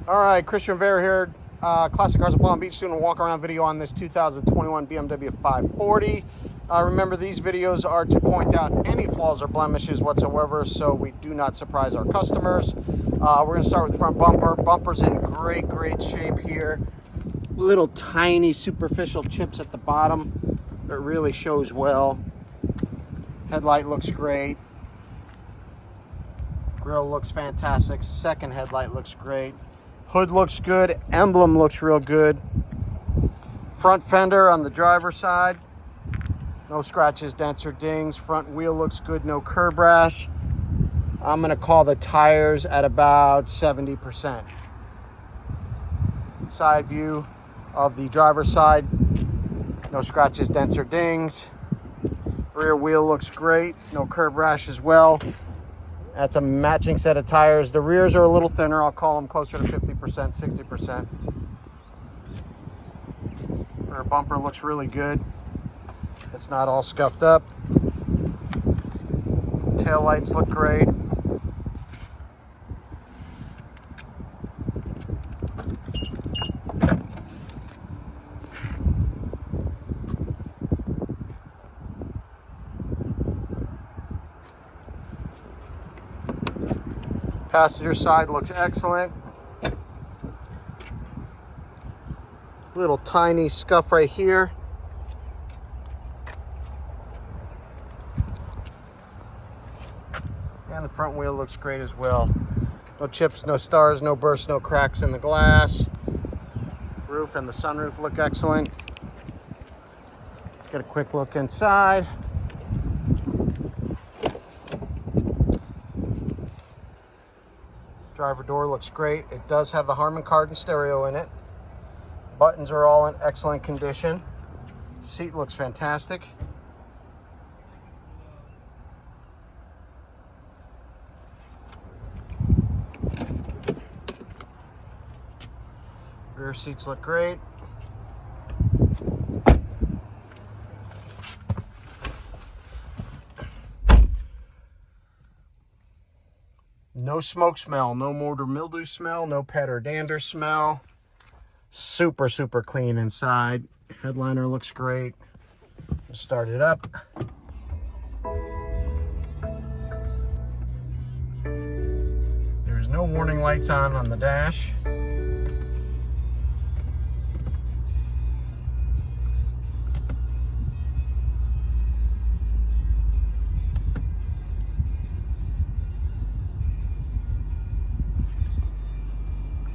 All right, Christian Rivera here, Classic Cars of Palm Beach, doing a walk around video on this 2021 BMW 540. Remember, these videos are to point out any flaws or blemishes whatsoever, so we do not surprise our customers. We're going to start with the front bumper. Bumper's in great shape here. Little tiny superficial chips at the bottom. It really shows well. Headlight looks great. Grille looks fantastic. Second headlight looks great. Hood looks good. Emblem looks real good. Front fender on the driver's side. No scratches, dents, or dings. Front wheel looks good. No curb rash. I'm going to call the tires at about 70%. Side view of the driver's side. No scratches, dents, or dings. Rear wheel looks great. No curb rash as well. That's a matching set of tires. The rears are a little thinner. I'll call them closer to 50%, 60%. Rear bumper looks really good. It's not all scuffed up. Tail lights look great. Passenger side looks excellent. Little tiny scuff right here. And the front wheel looks great as well. No chips, no stars, no bursts, no cracks in the glass. Roof and the sunroof look excellent. Let's get a quick look inside. Driver door looks great. It does have the Harman Kardon stereo in it. Buttons are all in excellent condition. Seat looks fantastic. Rear seats look great. No smoke smell, no motor mildew smell, no pet or dander smell. Super clean inside. Headliner looks great. Start it up. There's no warning lights on the dash.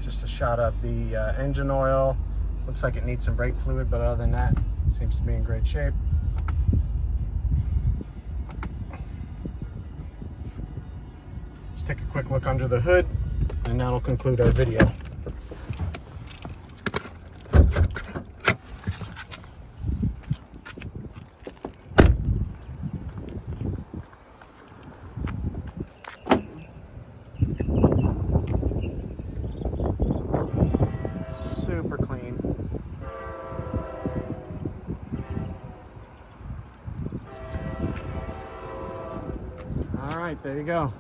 Just a shot of the engine oil. Looks like it needs some brake fluid, but other than that, it seems to be in great shape. Let's take a quick look under the hood, and that'll conclude our video. Super clean. All right, there you go.